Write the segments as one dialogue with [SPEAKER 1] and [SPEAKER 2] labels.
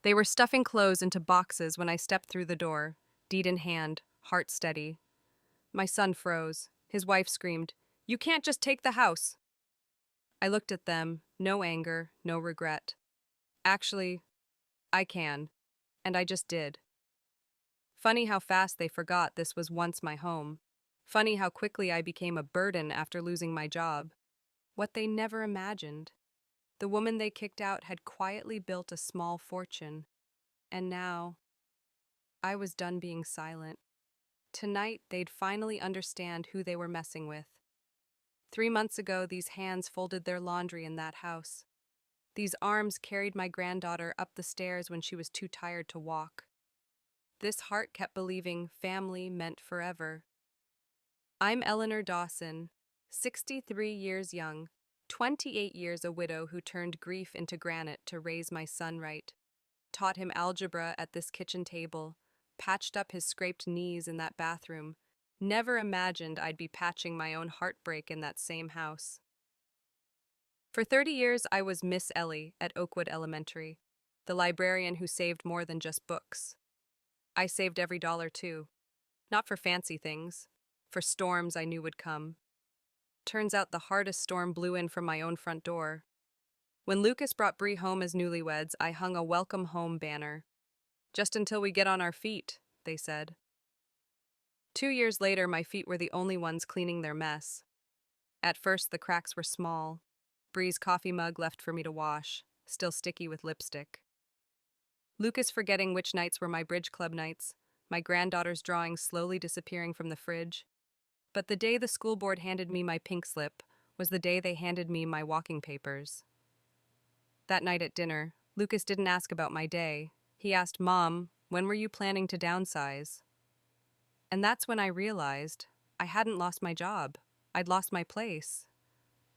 [SPEAKER 1] They were stuffing clothes into boxes when I stepped through the door, deed in hand, heart steady. My son froze. His wife screamed, "You can't just take the house." I looked at them, no anger, no regret. Actually, I can, and I just did. Funny how fast they forgot this was once my home. Funny how quickly I became a burden after losing my job. What they never imagined. The woman they kicked out had quietly built a small fortune, and now I was done being silent. Tonight, they'd finally understand who they were messing with. 3 months ago, these hands folded their laundry in that house. These arms carried my granddaughter up the stairs when she was too tired to walk. This heart kept believing family meant forever. I'm Eleanor Dawson, 63 years young, 28 years a widow who turned grief into granite to raise my son right, taught him algebra at this kitchen table, patched up his scraped knees in that bathroom, never imagined I'd be patching my own heartbreak in that same house. For 30 years, I was Miss Ellie at Oakwood Elementary, the librarian who saved more than just books. I saved every dollar, too. Not for fancy things, for storms I knew would come. Turns out the hardest storm blew in from my own front door. When Lucas brought Bree home as newlyweds, I hung a welcome home banner. Just until we get on our feet, they said. 2 years later, my feet were the only ones cleaning their mess. At first, the cracks were small. Bree's coffee mug left for me to wash, still sticky with lipstick. Lucas forgetting which nights were my bridge club nights, my granddaughter's drawings slowly disappearing from the fridge. But the day the school board handed me my pink slip was the day they handed me my walking papers. That night at dinner, Lucas didn't ask about my day. He asked, "Mom, when were you planning to downsize?" And that's when I realized I hadn't lost my job. I'd lost my place.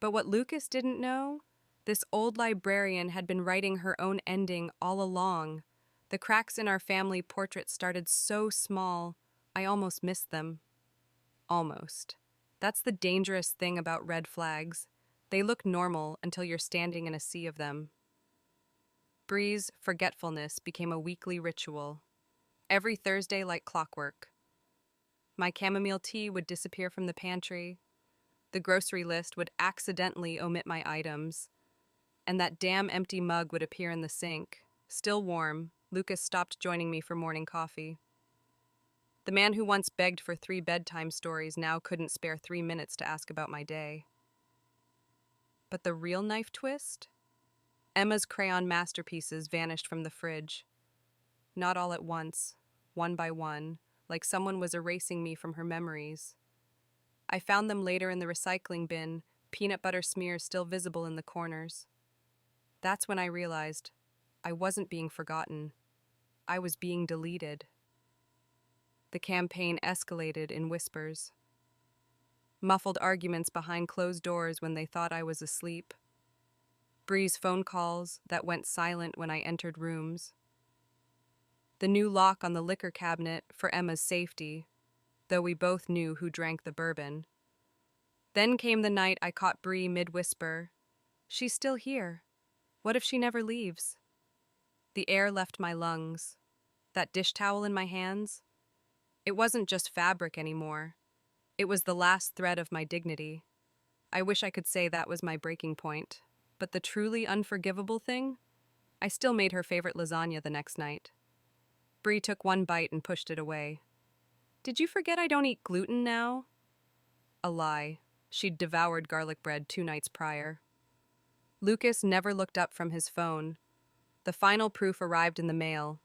[SPEAKER 1] But what Lucas didn't know, this old librarian had been writing her own ending all along. The cracks in our family portrait started so small, I almost missed them. Almost. That's the dangerous thing about red flags. They look normal until you're standing in a sea of them. Bree's forgetfulness became a weekly ritual. Every Thursday like clockwork. My chamomile tea would disappear from the pantry. The grocery list would accidentally omit my items. And that damn empty mug would appear in the sink. Still warm, Lucas stopped joining me for morning coffee. The man who once begged for 3 bedtime stories now couldn't spare 3 minutes to ask about my day. But the real knife twist? Emma's crayon masterpieces vanished from the fridge. Not all at once, one by one, like someone was erasing me from her memories. I found them later in the recycling bin, peanut butter smears still visible in the corners. That's when I realized I wasn't being forgotten. I was being deleted. The campaign escalated in whispers. Muffled arguments behind closed doors when they thought I was asleep. Bree's phone calls that went silent when I entered rooms. The new lock on the liquor cabinet for Emma's safety, though we both knew who drank the bourbon. Then came the night I caught Bree mid-whisper, "She's still here. What if she never leaves?" The air left my lungs. That dish towel in my hands? It wasn't just fabric anymore. It was the last thread of my dignity. I wish I could say that was my breaking point. But the truly unforgivable thing? I still made her favorite lasagna the next night. Bree took one bite and pushed it away. "Did you forget I don't eat gluten now?" A lie. She'd devoured garlic bread 2 nights prior. Lucas never looked up from his phone. The final proof arrived in the mail.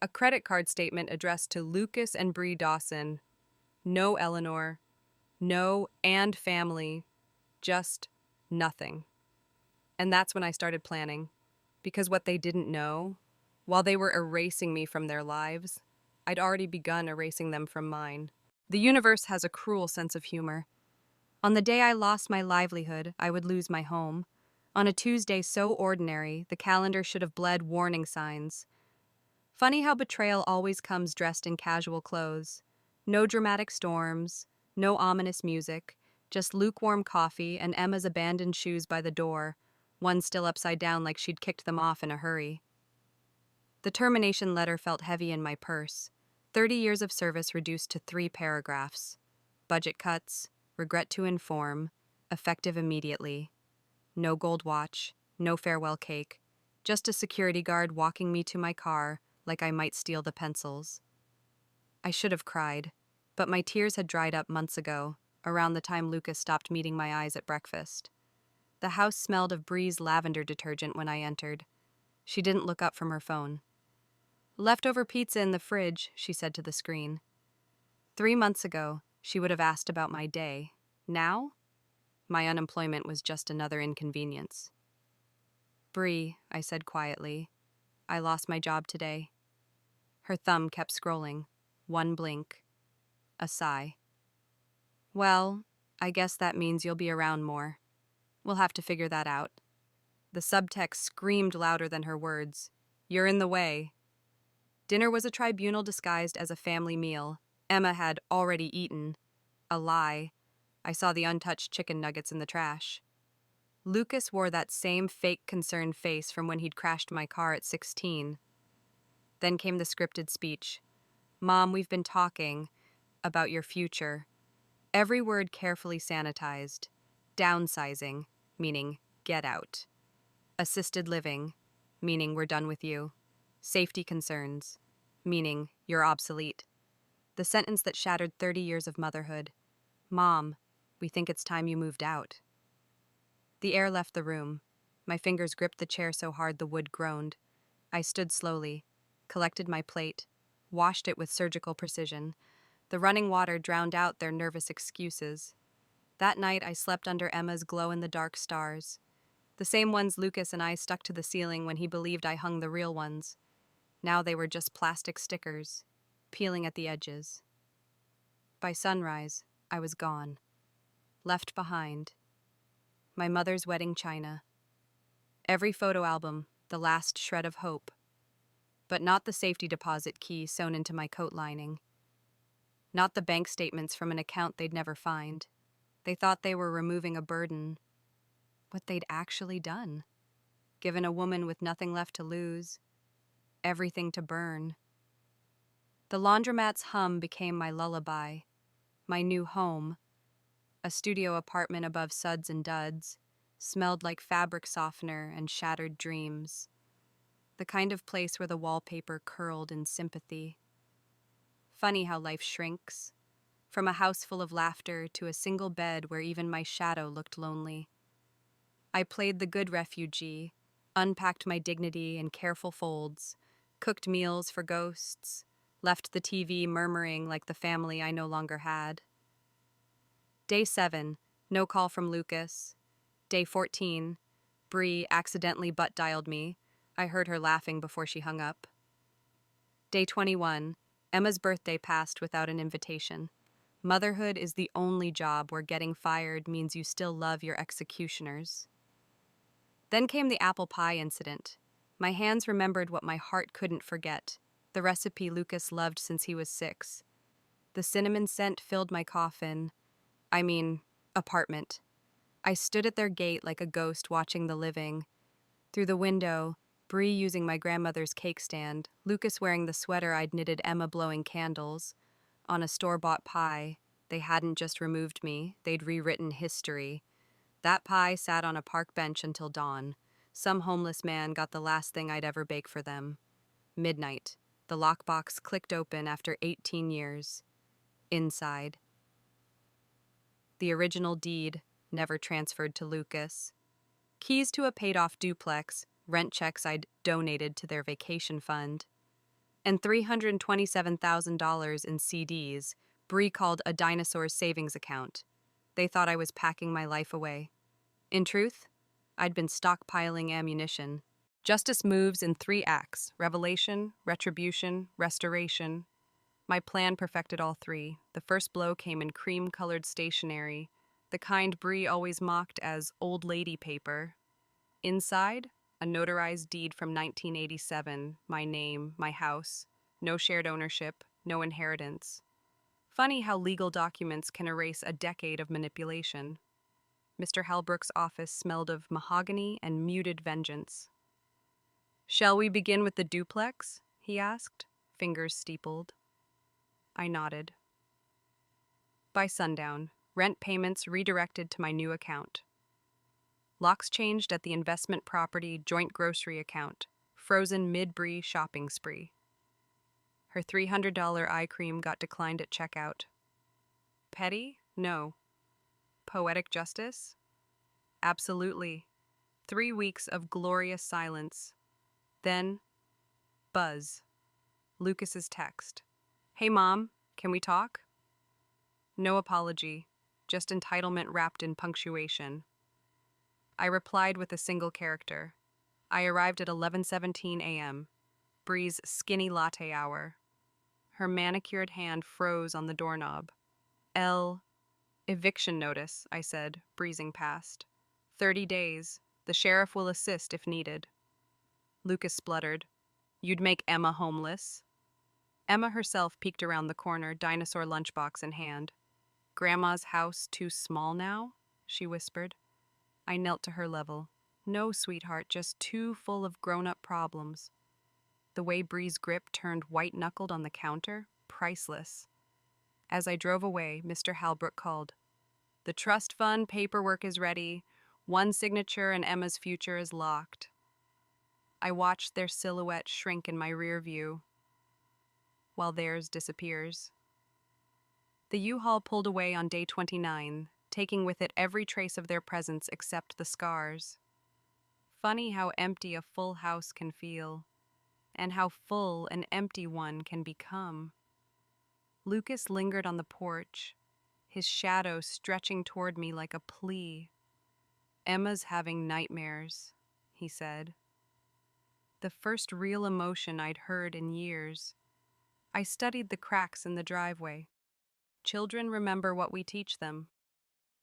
[SPEAKER 1] A credit card statement addressed to Lucas and Bree Dawson. No Eleanor. No and family. Just nothing. And that's when I started planning. Because what they didn't know, while they were erasing me from their lives, I'd already begun erasing them from mine. The universe has a cruel sense of humor. On the day I lost my livelihood, I would lose my home. On a Tuesday so ordinary, the calendar should have bled warning signs. Funny how betrayal always comes dressed in casual clothes. No dramatic storms, no ominous music, just lukewarm coffee and Emma's abandoned shoes by the door, one still upside down like she'd kicked them off in a hurry. The termination letter felt heavy in my purse. 30 years of service reduced to 3 paragraphs. Budget cuts, regret to inform, effective immediately. No gold watch, no farewell cake, just a security guard walking me to my car like I might steal the pencils. I should have cried, but my tears had dried up months ago, around the time Lucas stopped meeting my eyes at breakfast. The house smelled of Bree's lavender detergent when I entered. She didn't look up from her phone. "Leftover pizza in the fridge," she said to the screen. 3 months ago, she would have asked about my day. Now, my unemployment was just another inconvenience. "Bree," I said quietly, "I lost my job today." Her thumb kept scrolling. One blink. A sigh. "Well, I guess that means you'll be around more. We'll have to figure that out." The subtext screamed louder than her words. "You're in the way." Dinner was a tribunal disguised as a family meal. Emma had already eaten. A lie. I saw the untouched chicken nuggets in the trash. Lucas wore that same fake concerned face from when he'd crashed my car at 16. Then came the scripted speech. "Mom, we've been talking about your future." Every word carefully sanitized. Downsizing, meaning get out. Assisted living, meaning we're done with you. Safety concerns, meaning you're obsolete. The sentence that shattered 30 years of motherhood. "Mom, we think it's time you moved out." The air left the room. My fingers gripped the chair so hard the wood groaned. I stood slowly, collected my plate, washed it with surgical precision. The running water drowned out their nervous excuses. That night I slept under Emma's glow-in-the-dark stars. The same ones Lucas and I stuck to the ceiling when he believed I hung the real ones. Now they were just plastic stickers, peeling at the edges. By sunrise, I was gone. Left behind. My mother's wedding china. Every photo album, the last shred of hope. But not the safety deposit key sewn into my coat lining. Not the bank statements from an account they'd never find. They thought they were removing a burden. What they'd actually done. Given a woman with nothing left to lose, everything to burn. The laundromat's hum became my lullaby, my new home. A studio apartment above suds and duds, smelled like fabric softener and shattered dreams. The kind of place where the wallpaper curled in sympathy. Funny how life shrinks. From a house full of laughter to a single bed where even my shadow looked lonely. I played the good refugee, unpacked my dignity in careful folds, cooked meals for ghosts, left the TV murmuring like the family I no longer had. Day 7, no call from Lucas. Day 14, Bree accidentally butt-dialed me. I heard her laughing before she hung up. Day 21, Emma's birthday passed without an invitation. Motherhood is the only job where getting fired means you still love your executioners. Then came the apple pie incident. My hands remembered what my heart couldn't forget, the recipe Lucas loved since he was 6. The cinnamon scent filled my apartment. I stood at their gate like a ghost watching the living. Through the window, Bree using my grandmother's cake stand, Lucas wearing the sweater I'd knitted, Emma blowing candles. On a store-bought pie, they hadn't just removed me, they'd rewritten history. That pie sat on a park bench until dawn. Some homeless man got the last thing I'd ever bake for them. Midnight. The lockbox clicked open after 18 years. Inside. The original deed, never transferred to Lucas. Keys to a paid-off duplex, rent checks I'd donated to their vacation fund. And $327,000 in CDs, Bree called a dinosaur's savings account. They thought I was packing my life away. In truth, I'd been stockpiling ammunition. Justice moves in 3 acts: revelation, retribution, restoration. My plan perfected all 3. The first blow came in cream-colored stationery, the kind Bree always mocked as old lady paper. Inside, a notarized deed from 1987, my name, my house, no shared ownership, no inheritance. Funny how legal documents can erase a decade of manipulation. Mr. Halbrook's office smelled of mahogany and muted vengeance. Shall we begin with the duplex? He asked, fingers steepled. I nodded. By sundown, rent payments redirected to my new account. Locks changed at the investment property joint grocery account, frozen mid-brie shopping spree. Her $300 eye cream got declined at checkout. Petty? No. Poetic justice? Absolutely. 3 weeks of glorious silence. Then, buzz. Lucas's text. Hey, Mom, can we talk? No apology, just entitlement wrapped in punctuation. I replied with a single character. I arrived at 11:17 a.m., Bree's skinny latte hour. Her manicured hand froze on the doorknob. Eviction notice, I said, breezing past. 30 days. The sheriff will assist if needed. Lucas spluttered. You'd make Emma homeless? Emma herself peeked around the corner, dinosaur lunchbox in hand. Grandma's house too small now? She whispered. I knelt to her level. No, sweetheart, just too full of grown-up problems. The way Bree's grip turned white-knuckled on the counter, priceless. As I drove away, Mr. Halbrook called. The trust fund paperwork is ready. One signature and Emma's future is locked. I watched their silhouette shrink in my rear view, while theirs disappears. The U-Haul pulled away on day 29, taking with it every trace of their presence except the scars. Funny how empty a full house can feel, and how full an empty one can become. Lucas lingered on the porch, his shadow stretching toward me like a plea. Emma's having nightmares, he said. The first real emotion I'd heard in years. I studied the cracks in the driveway. Children remember what we teach them.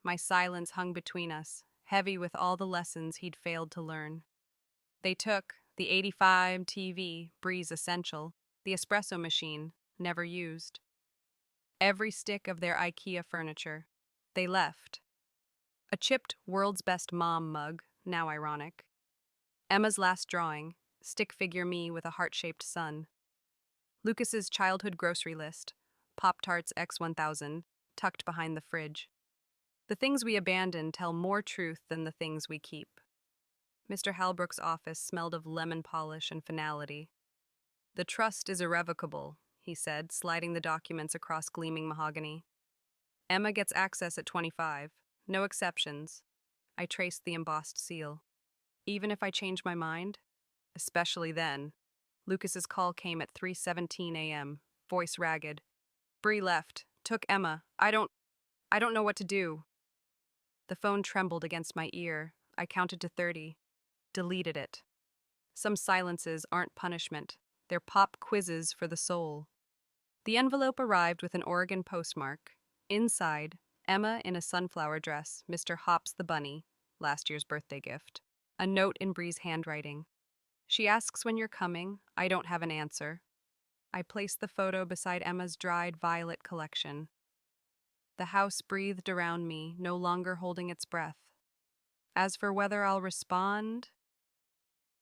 [SPEAKER 1] My silence hung between us, heavy with all the lessons he'd failed to learn. They took the 85 TV, Bree's Essential, the espresso machine, never used. Every stick of their IKEA furniture. They left. A chipped World's Best Mom mug, now ironic. Emma's last drawing, stick figure me with a heart-shaped sun. Lucas's childhood grocery list, Pop-Tarts X1000, tucked behind the fridge. The things we abandon tell more truth than the things we keep. Mr. Halbrook's office smelled of lemon polish and finality. The trust is irrevocable, he said, sliding the documents across gleaming mahogany. Emma gets access at 25. No exceptions. I traced the embossed seal. Even if I change my mind? Especially then. Lucas's call came at 3:17 a.m., voice ragged. Bree left. Took Emma. I don't know what to do. The phone trembled against my ear. I counted to 30. Deleted it. Some silences aren't punishment. They're pop quizzes for the soul. The envelope arrived with an Oregon postmark. Inside, Emma in a sunflower dress, Mr. Hops the bunny, last year's birthday gift. A note in Bree's handwriting. She asks when you're coming. I don't have an answer. I placed the photo beside Emma's dried violet collection. The house breathed around me, no longer holding its breath. As for whether I'll respond,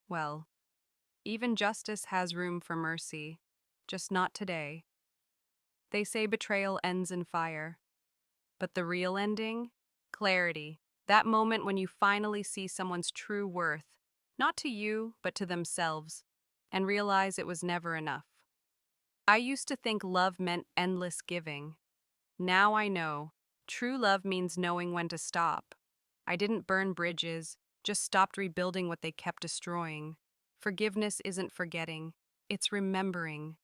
[SPEAKER 1] well, even justice has room for mercy, just not today. They say betrayal ends in fire. But the real ending? Clarity. That moment when you finally see someone's true worth, not to you, but to themselves, and realize it was never enough. I used to think love meant endless giving. Now I know. True love means knowing when to stop. I didn't burn bridges, just stopped rebuilding what they kept destroying. Forgiveness isn't forgetting, it's remembering.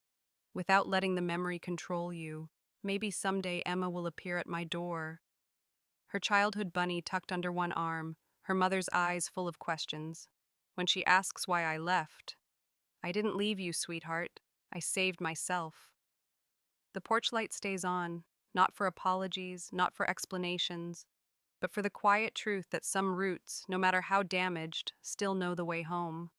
[SPEAKER 1] Without letting the memory control you, maybe someday Emma will appear at my door. Her childhood bunny tucked under one arm, her mother's eyes full of questions. When she asks why I left, I didn't leave you, sweetheart. I saved myself. The porch light stays on, not for apologies, not for explanations, but for the quiet truth that some roots, no matter how damaged, still know the way home.